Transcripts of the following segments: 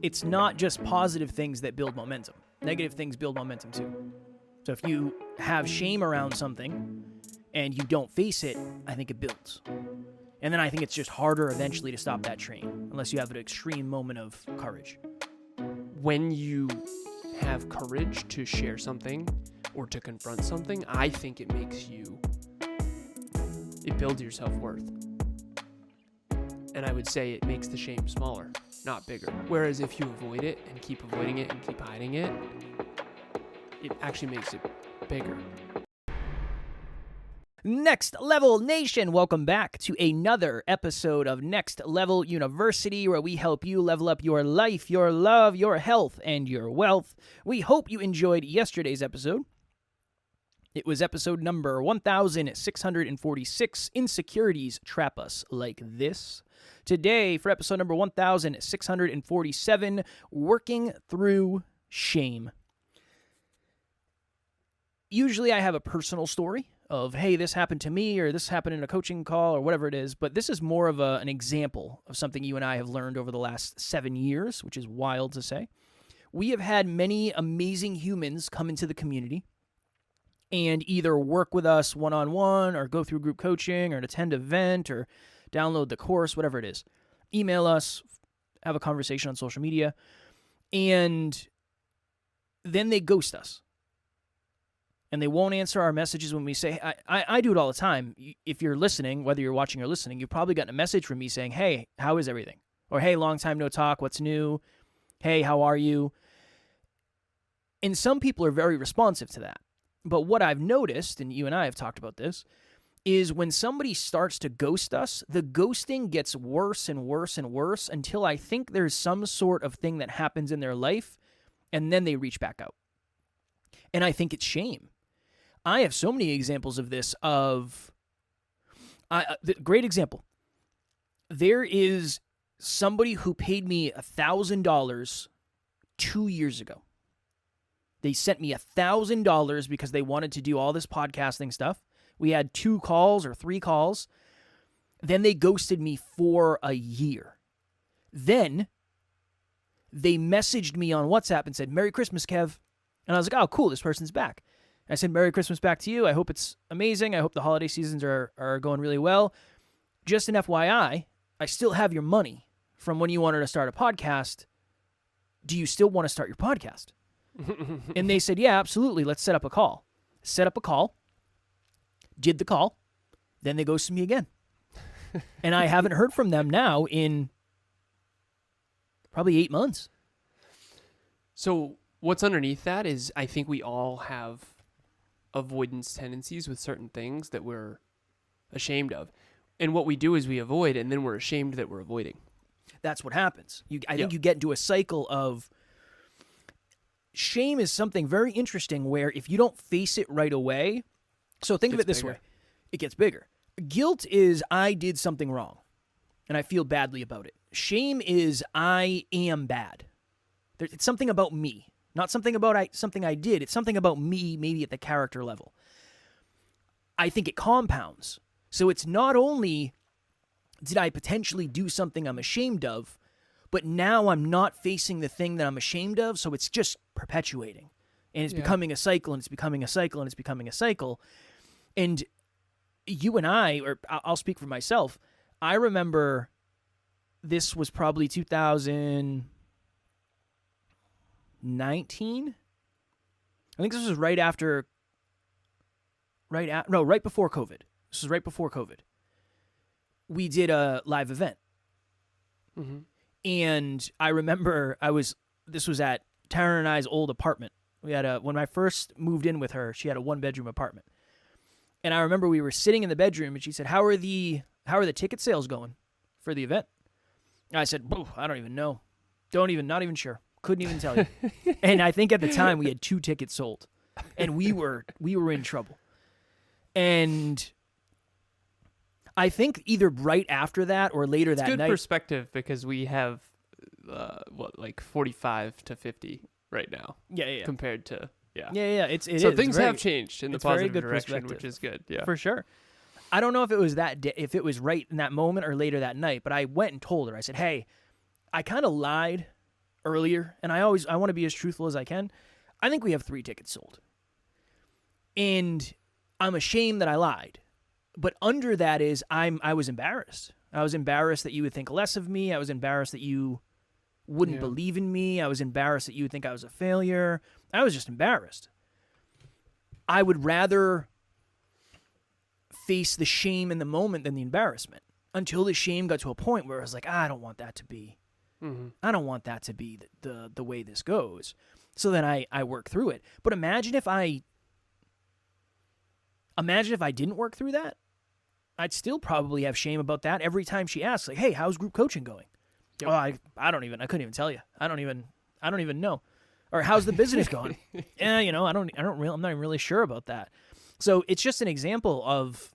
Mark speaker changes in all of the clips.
Speaker 1: it's not just positive things that build momentum. Negative things build momentum too. So if you have shame around something and you don't face it, I think it builds. And then I think it's just harder eventually to stop that train, unless you have an extreme moment of courage.
Speaker 2: When you have courage to share something or to confront something, I think it builds your self-worth. And I would say it makes the shame smaller, not bigger. Whereas if you avoid it and keep avoiding it and keep hiding it, it actually makes it bigger.
Speaker 1: Next Level Nation, welcome back to another episode of Next Level University, where we help you level up your life, your love, your health, and your wealth. We hope you enjoyed yesterday's episode. It was episode number 1646, Insecurities Trap Us Like This. Today, for episode number 1647, Working Through Shame. Usually I have a personal story of, hey, this happened to me, or this happened in a coaching call, or whatever it is, but this is more of an example of something you and I have learned over the last 7 years, which is wild to say. We have had many amazing humans come into the community and either work with us one-on-one, or go through group coaching, or attend an event, or download the course, whatever it is. Email us, have a conversation on social media, and then they ghost us. And they won't answer our messages when we say, I do it all the time. If you're listening, whether you're watching or listening, you've probably gotten a message from me saying, hey, how is everything? Or, hey, long time no talk, what's new? Hey, how are you? And some people are very responsive to that. But what I've noticed, and you and I have talked about this, is when somebody starts to ghost us, the ghosting gets worse and worse and worse until I think there's some sort of thing that happens in their life, and then they reach back out. And I think it's shame. I have so many examples of this. Great example. There is somebody who paid me $1,000 2 years ago. They sent me $1,000 because they wanted to do all this podcasting stuff. We had 2 calls or 3 calls. Then they ghosted me for a year. Then they messaged me on WhatsApp and said, Merry Christmas, Kev. And I was like, oh, cool, this person's back. I said, Merry Christmas back to you. I hope it's amazing. I hope the holiday seasons are going really well. Just an FYI, I still have your money from when you wanted to start a podcast. Do you still want to start your podcast? And they said, yeah, absolutely. Let's set up a call. Set up a call. Did the call. Then they ghosted me again. And I haven't heard from them now in probably 8 months.
Speaker 2: So what's underneath that is I think we all have avoidance tendencies with certain things that we're ashamed of. And what we do is we avoid, and then we're ashamed that we're avoiding.
Speaker 1: That's what happens. I think you get into a cycle of shame is something very interesting where if you don't face it right away, so think of it this way, it gets bigger. Guilt is I did something wrong and I feel badly about it. Shame is I am bad. It's something about me, not something about something I did. It's something about me, maybe at the character level. I think it compounds. So it's not only did I potentially do something I'm ashamed of, but now I'm not facing the thing that I'm ashamed of, so it's just perpetuating. And it's becoming a cycle, and it's becoming a cycle, and it's becoming a cycle. And you and I, or I'll speak for myself, I remember this was probably 2019. I think this was right before COVID. This was right before COVID. We did a live event. Mm-hmm. And I remember this was at Taryn and I's old apartment. We had when I first moved in with her, she had a 1-bedroom apartment. And I remember we were sitting in the bedroom and she said, how are the ticket sales going for the event? And I said, I don't even know. Not even sure. Couldn't even tell you. And I think at the time we had 2 tickets sold and we were in trouble. And I think either right after that or later that night.
Speaker 2: It's good perspective because we have, 45 to 50 right now. Yeah. Compared to,
Speaker 1: Yeah.
Speaker 2: So things have changed in the positive direction, which is good. Yeah.
Speaker 1: For sure. I don't know if it was if it was right in that moment or later that night, but I went and told her. I said, hey, I kind of lied earlier, and I want to be as truthful as I can. I think we have 3 tickets sold. And I'm ashamed that I lied. But under that is I was embarrassed. I was embarrassed that you would think less of me. I was embarrassed that you wouldn't believe in me. I was embarrassed that you would think I was a failure. I was just embarrassed. I would rather face the shame in the moment than the embarrassment, until the shame got to a point where I was like, I don't want that to be. I don't want that to be the way this goes. So then I work through it. But imagine if I didn't work through that. I'd still probably have shame about that every time she asks, like, hey, how's group coaching going? Yep. Oh, I couldn't even tell you. I don't even know. Or how's the business going? I'm not even really sure about that. So it's just an example of,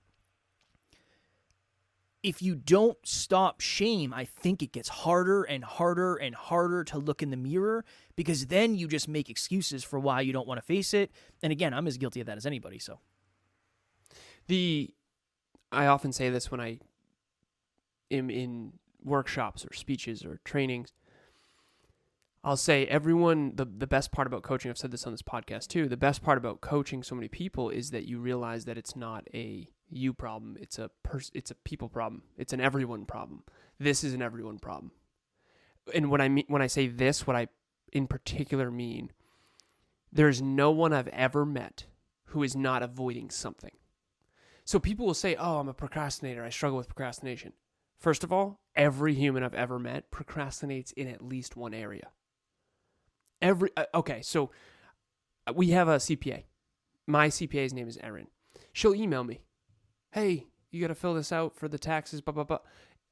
Speaker 1: if you don't stop shame, I think it gets harder and harder and harder to look in the mirror, because then you just make excuses for why you don't want to face it. And again, I'm as guilty of that as anybody. So
Speaker 2: I often say this when I am in workshops or speeches or trainings. I'll say the best part about coaching, I've said this on this podcast too, the best part about coaching so many people is that you realize that it's not a you problem, it's a people problem. It's an everyone problem. This is an everyone problem. And when I say this, what I in particular mean, there's no one I've ever met who is not avoiding something. So people will say, oh, I'm a procrastinator. I struggle with procrastination. First of all, every human I've ever met procrastinates in at least one area. Okay, so we have a CPA. My CPA's name is Erin. She'll email me. Hey, you got to fill this out for the taxes, blah, blah, blah.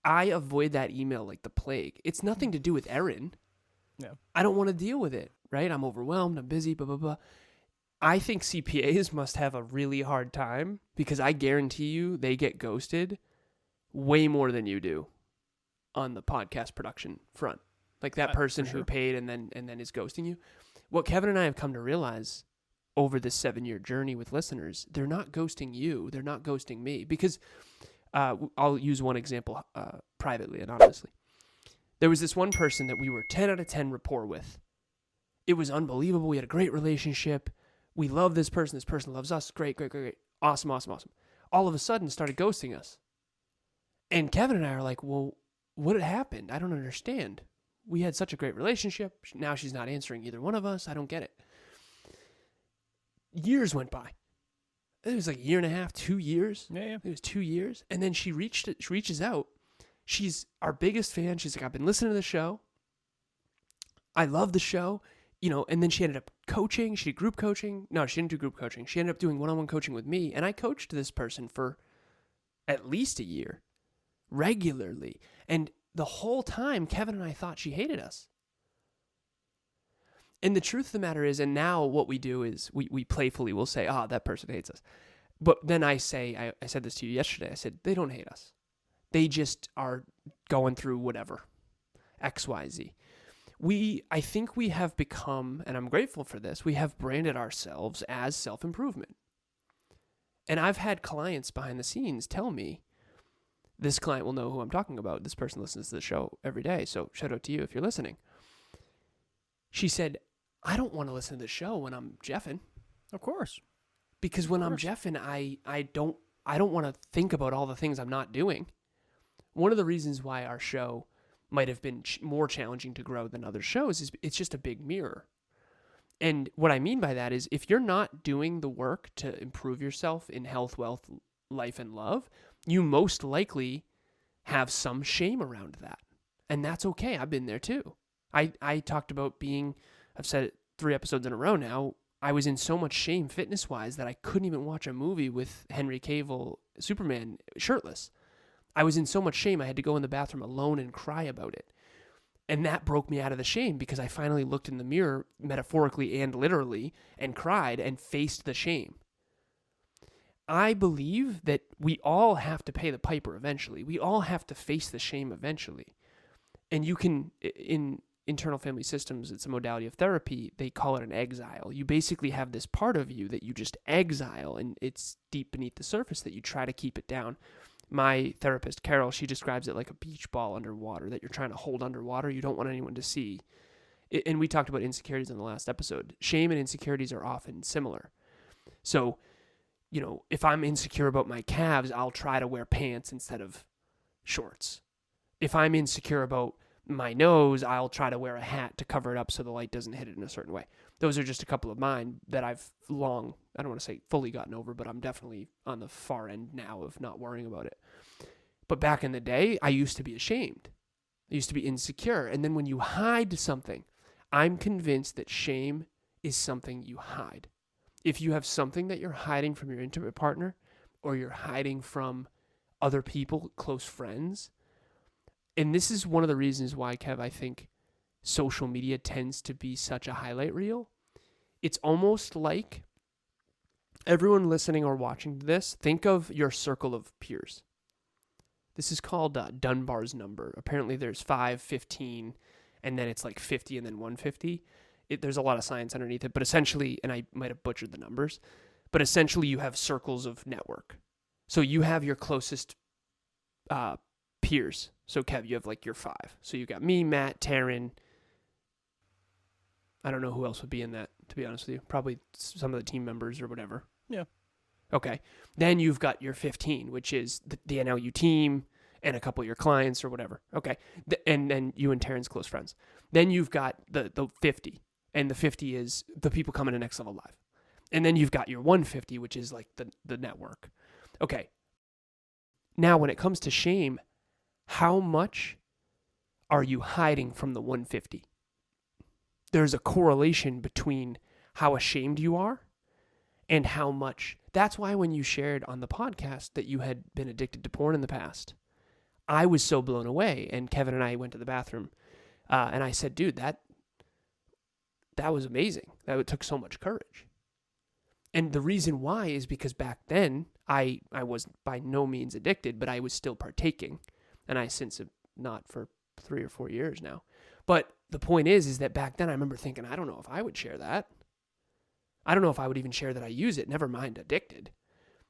Speaker 2: I avoid that email like the plague. It's nothing to do with Erin.
Speaker 1: No.
Speaker 2: I don't want to deal with it, right? I'm overwhelmed. I'm busy, blah, blah, blah. I think CPAs must have a really hard time, because I guarantee you they get ghosted way more than you do on the podcast production front. Like that person who paid and then is ghosting you. What Kevin and I have come to realize over this 7-year journey with listeners, they're not ghosting you. They're not ghosting me. Because I'll use one example privately, anonymously. There was this one person that we were 10 out of 10 rapport with. It was unbelievable. We had a great relationship. We love this person. This person loves us. Great. Awesome. All of a sudden started ghosting us. And Kevin and I are like, well, what had happened? I don't understand. We had such a great relationship. Now she's not answering either one of us. I don't get it. Years went by. It was like 1.5 years, 2 years.
Speaker 1: Yeah.
Speaker 2: It was 2 years. And then she reaches out. She's our biggest fan. She's like, I've been listening to the show. I love the show. And then she ended up coaching. She did group coaching. No, she didn't do group coaching. She ended up doing one-on-one coaching with me. And I coached this person for at least a year, regularly. And the whole time, Kevin and I thought she hated us. And the truth of the matter is, and now what we do is we playfully will say, that person hates us. But then I say, I said this to you yesterday. I said, they don't hate us. They just are going through whatever, X, Y, Z. I think we have become, and I'm grateful for this, we have branded ourselves as self-improvement. And I've had clients behind the scenes tell me, this client will know who I'm talking about. This person listens to the show every day, so shout out to you if you're listening. She said, I don't want to listen to the show when I'm jeffing.
Speaker 1: Of course.
Speaker 2: Because when I'm jeffing, I don't want to think about all the things I'm not doing. One of the reasons why our show might have been more challenging to grow than other shows is it's just a big mirror. And what I mean by that is, if you're not doing the work to improve yourself in health, wealth, life, and love, you most likely have some shame around that. And that's okay. I've been there too. I talked about I've said it 3 episodes in a row now, I was in so much shame fitness-wise that I couldn't even watch a movie with Henry Cavill, Superman, shirtless. I was in so much shame I had to go in the bathroom alone and cry about it. And that broke me out of the shame, because I finally looked in the mirror, metaphorically and literally, and cried and faced the shame. I believe that we all have to pay the piper eventually. We all have to face the shame eventually. And you can, in internal family systems, it's a modality of therapy, they call it an exile. You basically have this part of you that you just exile, and it's deep beneath the surface that you try to keep it down. My therapist, Carol, she describes it like a beach ball underwater that you're trying to hold underwater. You don't want anyone to see. And we talked about insecurities in the last episode. Shame and insecurities are often similar. So, if I'm insecure about my calves, I'll try to wear pants instead of shorts. If I'm insecure about my nose, I'll try to wear a hat to cover it up so the light doesn't hit it in a certain way. Those are just a couple of mine that I've I don't want to say fully gotten over, but I'm definitely on the far end now of not worrying about it. But back in the day, I used to be ashamed. I used to be insecure. And then when you hide something, I'm convinced that shame is something you hide. If you have something that you're hiding from your intimate partner, or you're hiding from other people, close friends, and this is one of the reasons why, Kev, I think social media tends to be such a highlight reel. It's almost like everyone listening or watching this, think of your circle of peers. This is called Dunbar's number. Apparently there's 5, 15, and then it's like 50 and then 150. There's a lot of science underneath it, but essentially, and I might have butchered the numbers, but essentially you have circles of network. So you have your closest peers. So Kev, you have like your 5. So you got me, Matt, Taryn. I don't know who else would be in that, to be honest with you. Probably some of the team members or whatever.
Speaker 1: Yeah.
Speaker 2: Okay. Then you've got your 15, which is the NLU team and a couple of your clients or whatever. Okay. And then you and Taryn's close friends. Then you've got the 50. And the 50 is the people coming to Next Level Live. And then you've got your 150, which is like the network. Okay. Now, when it comes to shame, how much are you hiding from the 150? There's a correlation between how ashamed you are and how much. That's why when you shared on the podcast that you had been addicted to porn in the past, I was so blown away. And Kevin and I went to the bathroom and I said, dude, that was amazing. That took so much courage. And the reason why is because back then I was by no means addicted, but I was still partaking. And I since have not for 3 or 4 years now. But the point is that back then I remember thinking, I don't know if I would share that. I don't know if I would even share that I use it, never mind addicted.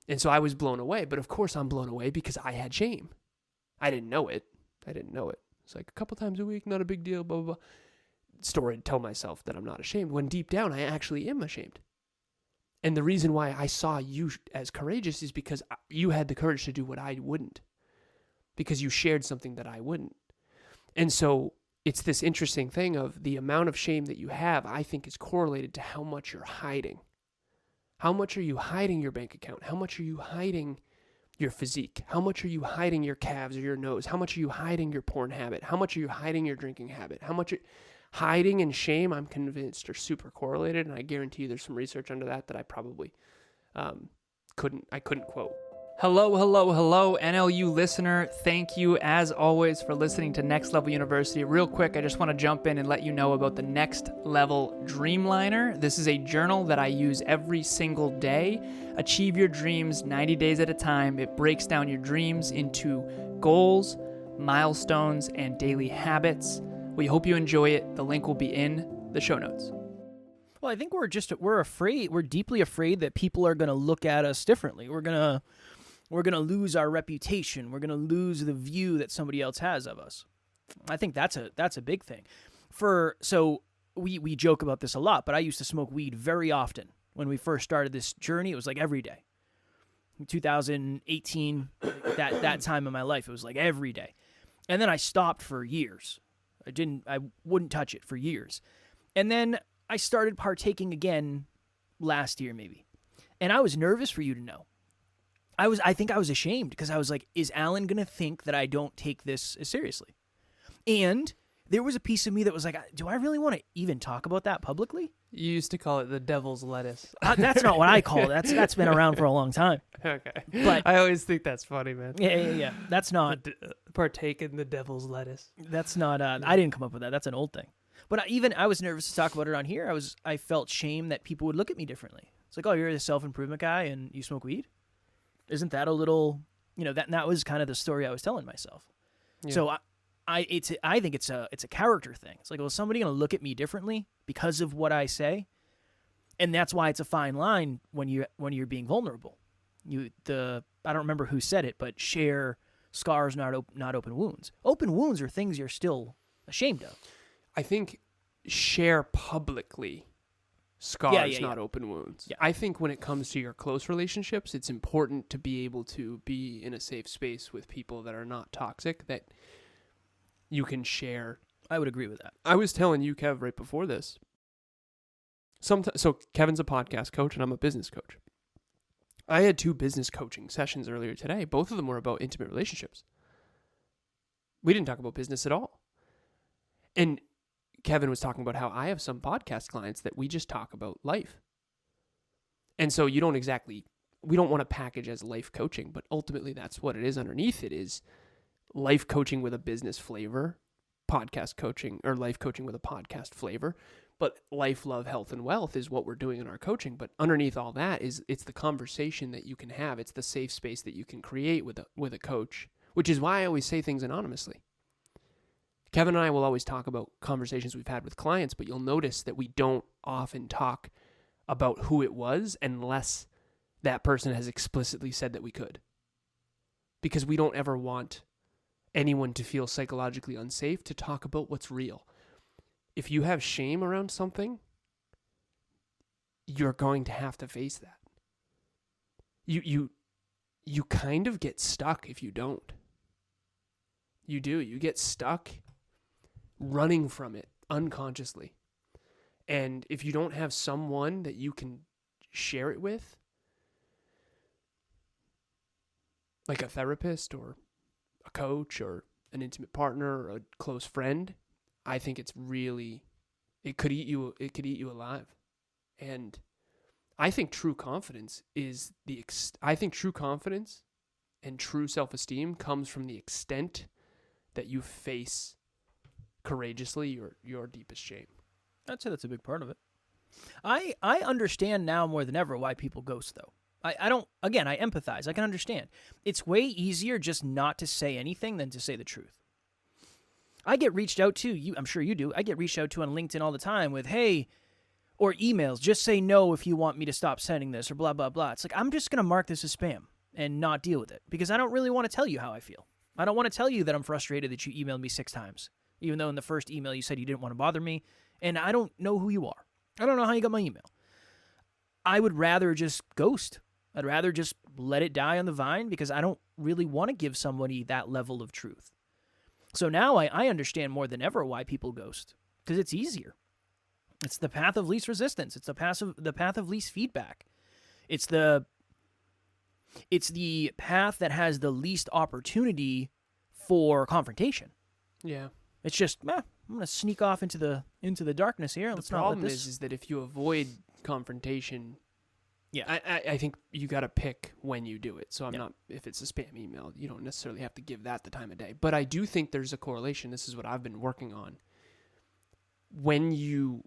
Speaker 2: And so I was blown away. But of course I'm blown away because I had shame. I didn't know it. It's like a couple times a week, not a big deal, blah, blah, blah. Story to tell myself that I'm not ashamed, when deep down I actually am ashamed. And the reason why I saw you as courageous is because you had the courage to do what I wouldn't. Because you shared something that I wouldn't. And so it's this interesting thing of the amount of shame that you have, I think, is correlated to how much you're hiding. How much are you hiding your bank account? How much are you hiding your physique? How much are you hiding your calves or your nose? How much are you hiding your porn habit? How much are you hiding your drinking habit? Hiding and shame, I'm convinced, are super correlated, and I guarantee you there's some research under that I probably couldn't quote.
Speaker 3: Hello, NLU listener. Thank you, as always, for listening to Next Level University. Real quick, I just want to jump in and let you know about the Next Level Dreamliner. This is a journal that I use every single day. Achieve your dreams 90 days at a time. It breaks down your dreams into goals, milestones, and daily habits. We hope you enjoy it. The link will be in the show notes.
Speaker 1: Well, I think we're deeply afraid that people are going to look at us differently. We're going to lose our reputation. We're going to lose the view that somebody else has of us. I think that's a big thing. So we joke about this a lot, but I used to smoke weed very often. When we first started this journey, it was like every day. In 2018, that time of my life, it was like every day. And then I stopped for years. I wouldn't touch it for years. And then I started partaking again last year maybe. And I was nervous, for you to know. I think I was ashamed because I was like, is Alan going to think that I don't take this as seriously? And there was a piece of me that was like, do I really want to even talk about that publicly?
Speaker 2: You used to call it the devil's lettuce.
Speaker 1: That's not what I call it. That's been around for a long time.
Speaker 2: Okay.
Speaker 1: But
Speaker 2: I always think that's funny, man.
Speaker 1: Yeah. That's not...
Speaker 2: Partake in the devil's lettuce.
Speaker 1: That's not... I didn't come up with that. That's an old thing. But I was nervous to talk about it on here. I felt shame that people would look at me differently. It's like, oh, you're the self-improvement guy and you smoke weed? Isn't that a little... that was kind of the story I was telling myself. Yeah. So I think it's a character thing. It's like, well, is somebody going to look at me differently because of what I say? And that's why it's a fine line when you're being vulnerable. I don't remember who said it, but share scars, not open wounds. Open wounds are things you're still ashamed of.
Speaker 2: I think share publicly scars,
Speaker 1: yeah.
Speaker 2: not open wounds.
Speaker 1: Yeah.
Speaker 2: I think when it comes to your close relationships, it's important to be able to be in a safe space with people that are not toxic, that you can share.
Speaker 1: I would agree with that.
Speaker 2: I was telling you, Kev, right before this. So Kevin's a podcast coach and I'm a business coach. I had 2 business coaching sessions earlier today. Both of them were about intimate relationships. We didn't talk about business at all. And Kevin was talking about how I have some podcast clients that we just talk about life. And so we don't want to package as life coaching, but ultimately that's what it is underneath. It is life coaching with a business flavor, podcast coaching, or life coaching with a podcast flavor. But life, love, health, and wealth is what we're doing in our coaching. But underneath all that it's the conversation that you can have. It's the safe space that you can create with a coach, which is why I always say things anonymously. Kevin and I will always talk about conversations we've had with clients, but you'll notice that we don't often talk about who it was unless that person has explicitly said that we could. Because we don't ever want anyone to feel psychologically unsafe to talk about what's real. If you have shame around something, you're going to have to face that. You kind of get stuck if you don't. You do. You get stuck running from it unconsciously. And if you don't have someone that you can share it with, like a therapist or a coach or an intimate partner or a close friend, I think it could eat you alive. And I think true confidence and true self-esteem comes from the extent that you face courageously your deepest shame.
Speaker 1: I'd say that's a big part of it. I understand now more than ever why people ghost, though. I empathize. I can understand. It's way easier just not to say anything than to say the truth. I get reached out to, I'm sure you do, I get reached out to on LinkedIn all the time with, hey, or emails, just say no if you want me to stop sending this, or blah, blah, blah. It's like, I'm just going to mark this as spam and not deal with it, because I don't really want to tell you how I feel. I don't want to tell you that I'm frustrated that you emailed me 6 times, even though in the first email you said you didn't want to bother me, and I don't know who you are. I don't know how you got my email. I would rather just ghost. I'd rather just let it die on the vine, because I don't really want to give somebody that level of truth. So now I understand more than ever why people ghost, because it's easier. It's the path of least resistance. It's the path of least feedback. It's the path that has the least opportunity for confrontation.
Speaker 2: Yeah.
Speaker 1: It's just, I'm going to sneak off into the darkness here.
Speaker 2: The problem is that if you avoid confrontation,
Speaker 1: yeah,
Speaker 2: I think you got to pick when you do it. So if it's a spam email, you don't necessarily have to give that the time of day. But I do think there's a correlation. This is what I've been working on. When you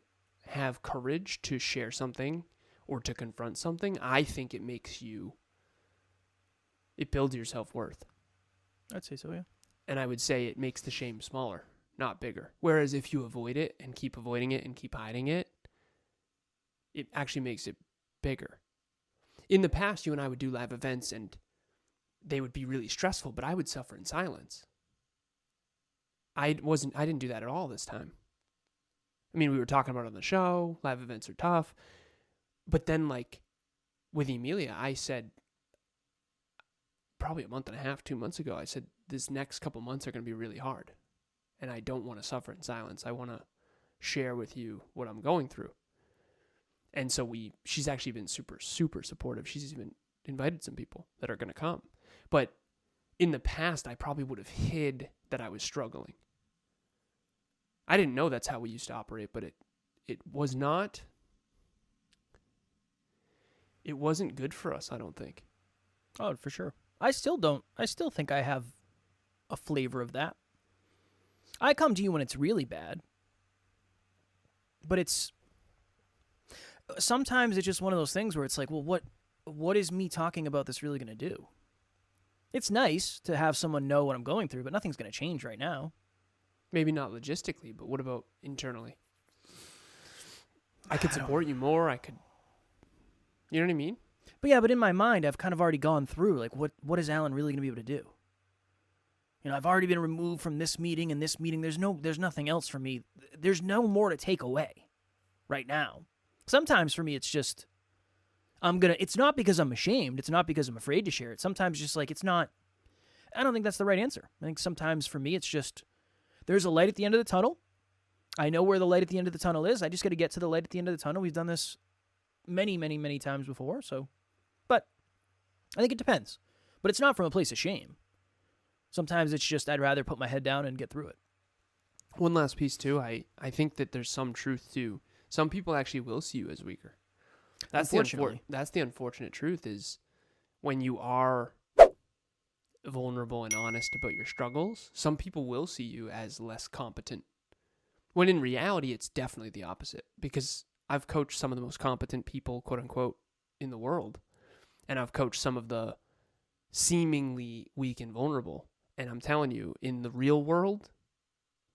Speaker 2: have courage to share something or to confront something, I think it builds your self-worth.
Speaker 1: I'd say so, yeah.
Speaker 2: And I would say it makes the shame smaller, not bigger. Whereas if you avoid it and keep avoiding it and keep hiding it, it actually makes it bigger. In the past, you and I would do live events and they would be really stressful, but I would suffer in silence. I didn't do that at all this time. I mean, we were talking about it on the show, live events are tough. But then, like, with Emilia, I said, probably a month and a half, 2 months ago, I said, this next couple months are going to be really hard. And I don't want to suffer in silence. I want to share with you what I'm going through. And so she's actually been super, super supportive. She's even invited some people that are going to come. But in the past, I probably would have hid that I was struggling. I didn't know that's how we used to operate, but it wasn't good for us, I don't think.
Speaker 1: Oh, for sure. I still think I have a flavor of that. I come to you when it's really bad. But sometimes it's just one of those things where it's like, well, what is me talking about this really going to do? It's nice to have someone know what I'm going through, but nothing's going to change right now.
Speaker 2: Maybe not logistically, but what about internally? I could support you more. You know what I mean?
Speaker 1: But in my mind, I've kind of already gone through, like, what is Alan really going to be able to do? I've already been removed from this meeting and this meeting. There's nothing else for me. There's no more to take away right now. Sometimes for me, it's just, it's not because I'm ashamed. It's not because I'm afraid to share it. Sometimes just like, I don't think that's the right answer. I think sometimes for me, it's just, there's a light at the end of the tunnel. I know where the light at the end of the tunnel is. I just got to get to the light at the end of the tunnel. We've done this many, many, many times before. So, but I think it depends. But it's not from a place of shame. Sometimes it's just, I'd rather put my head down and get through it.
Speaker 2: One last piece too. I think that there's some truth to, some people actually will see you as weaker. That's the unfortunate truth is when you are vulnerable and honest about your struggles, some people will see you as less competent. When in reality, it's definitely the opposite, because I've coached some of the most competent people, quote unquote, in the world. And I've coached some of the seemingly weak and vulnerable. And I'm telling you, in the real world,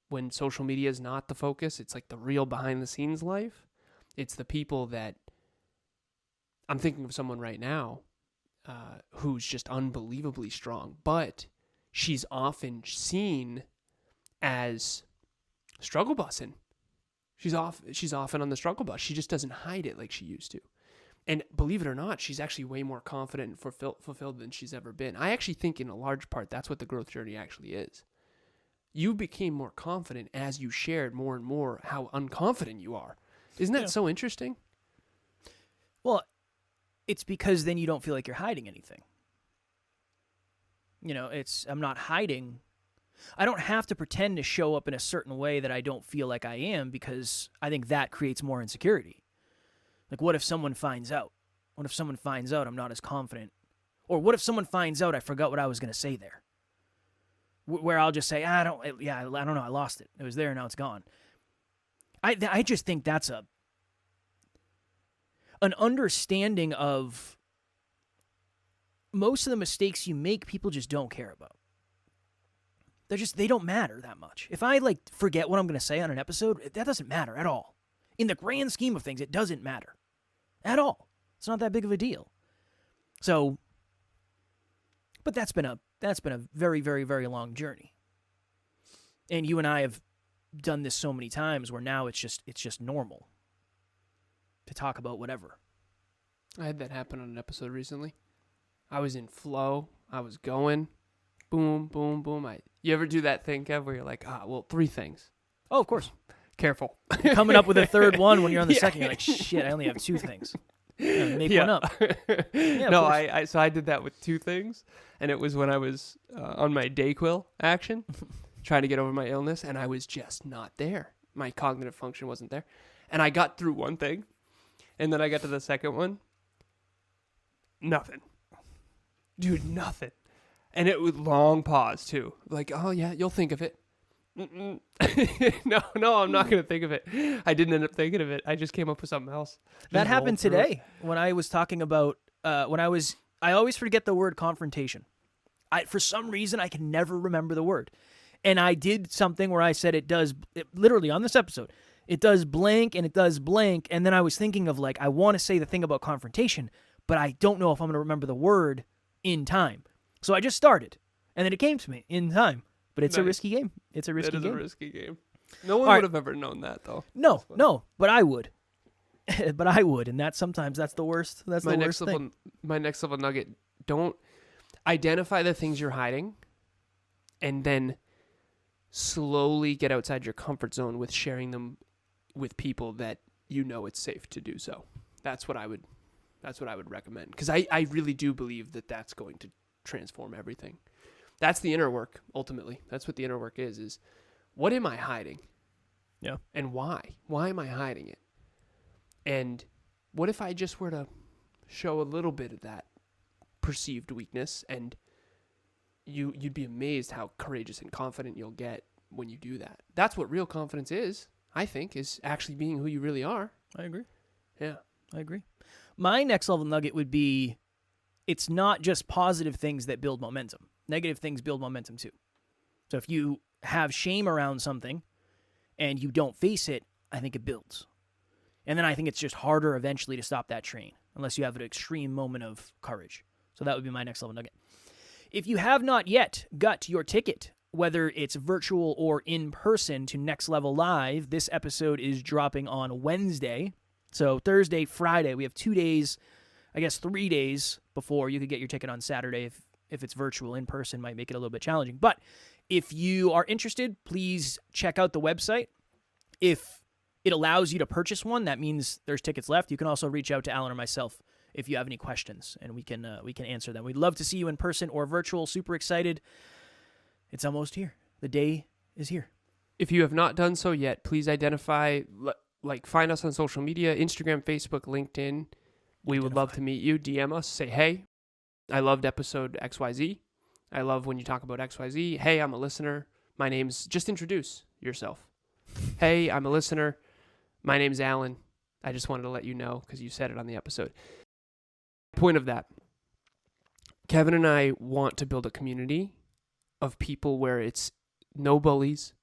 Speaker 2: when social media is not the focus, it's like the real behind the scenes life. It's the people that, I'm thinking of someone right now who's just unbelievably strong, but she's often seen as struggle bussing. She's often on the struggle bus. She just doesn't hide it like she used to. And believe it or not, she's actually way more confident and fulfilled than she's ever been. I actually think in a large part, that's what the growth journey actually is. You became more confident as you shared more and more how unconfident you are. Isn't that so interesting?
Speaker 1: Well, it's because then you don't feel like you're hiding anything. I'm not hiding. I don't have to pretend to show up in a certain way that I don't feel like I am, because I think that creates more insecurity. Like, what if someone finds out? What if someone finds out I'm not as confident? Or what if someone finds out I forgot what I was going to say there? Where I'll just say, I don't know, I lost it. It was there, now it's gone. I just think that's an understanding of most of the mistakes you make, people just don't care about. They don't matter that much. If I forget what I'm going to say on an episode, that doesn't matter at all. In the grand scheme of things, it doesn't matter at all. It's not that big of a deal. So, but that's been a very, very, very long journey. And you and I have done this so many times where now it's just normal to talk about whatever.
Speaker 2: I had that happen on an episode recently. I was in flow. I was going. Boom, boom, boom. You ever do that thing, Kev, where you're like, 3 things.
Speaker 1: Oh, of course.
Speaker 2: Careful.
Speaker 1: You're coming up with a third one when you're on the second. You're like, shit, I only have 2 things. Make one up.
Speaker 2: No, I did that with 2 things, and it was when I was on my Dayquil action, trying to get over my illness, and I was just not there. My cognitive function wasn't there. And I got through one thing, and then I got to the second one. Nothing. Dude, nothing. And it was long pause, too. Like, oh, yeah, you'll think of it. No, I'm not going to think of it. I didn't end up thinking of it. I just came up with something else.
Speaker 1: That happened today when I was talking about, I always forget the word confrontation. For some reason, I can never remember the word. And I did something where I said literally on this episode, it does blank and it does blank. And then I was thinking of I want to say the thing about confrontation, but I don't know if I'm going to remember the word in time. So I just started, and then it came to me in time. But it's a risky game. It is a risky game.
Speaker 2: No one would have ever known that, though.
Speaker 1: No, but I would. And sometimes that's the worst. That's the worst thing.
Speaker 2: My next level nugget, don't identify the things you're hiding, and then slowly get outside your comfort zone with sharing them with people that you know it's safe to do so. That's what I would recommend. Because I really do believe that that's going to transform everything. That's the inner work, ultimately. That's what the inner work is what am I hiding?
Speaker 1: Yeah.
Speaker 2: And why? Why am I hiding it? And what if I just were to show a little bit of that perceived weakness, and you'd be amazed how courageous and confident you'll get when you do that. That's what real confidence is, I think, is actually being who you really are.
Speaker 1: I agree.
Speaker 2: Yeah.
Speaker 1: I agree. My next level nugget would be, it's not just positive things that build momentum. Negative things build momentum too. So if you have shame around something and you don't face it, I think it builds. And then I think it's just harder eventually to stop that train unless you have an extreme moment of courage. So that would be my next level nugget. If you have not yet got your ticket, whether it's virtual or in person, to Next Level Live, this episode is dropping on Wednesday. So Thursday, Friday, we have 2 days, I guess 3 days before you could get your ticket on Saturday. If it's virtual, in person might make it a little bit challenging. But if you are interested, please check out the website. If it allows you to purchase one, that means there's tickets left. You can also reach out to Alan or myself if you have any questions, and we can answer them. We'd love to see you in person or virtual. Super excited. It's almost here. The day is here.
Speaker 2: If you have not done so yet, please identify, find us on social media, Instagram, Facebook, LinkedIn. We would love to meet you. DM us. Say, hey, I loved episode XYZ. I love when you talk about XYZ. Hey, I'm a listener. My name's... Just introduce yourself. Hey, I'm a listener. My name's Alan. I just wanted to let you know because you said it on the episode. Point of that, Kevin and I want to build a community of people where it's no bullies,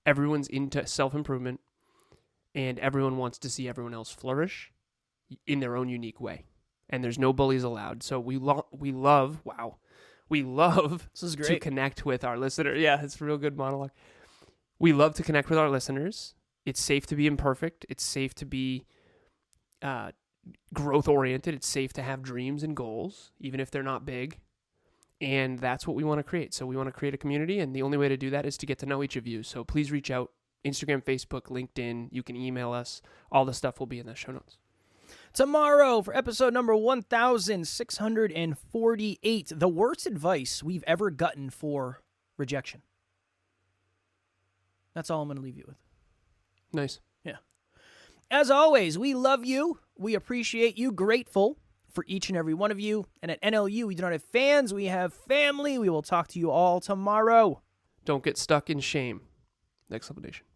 Speaker 2: everyone's into self-improvement, and everyone wants to see everyone else flourish in their own unique way. And there's no bullies allowed. So we love
Speaker 1: This is great.
Speaker 2: to connect with our listeners. Yeah, it's a real good monologue. We love to connect with our listeners. It's safe to be imperfect. It's safe to be growth-oriented. It's safe to have dreams and goals, even if they're not big. And that's what we want to create. So we want to create a community, and the only way to do that is to get to know each of you. So please reach out. Instagram, Facebook, LinkedIn. You can email us. All the stuff will be in the show notes.
Speaker 1: Tomorrow, for episode number 1648, the worst advice we've ever gotten for rejection. That's all I'm going to leave you with.
Speaker 2: Nice.
Speaker 1: Yeah. As always, we love you. We appreciate you. Grateful for each and every one of you. And at NLU, we do not have fans. We have family. We will talk to you all tomorrow.
Speaker 2: Don't get stuck in shame. Next Level Nation.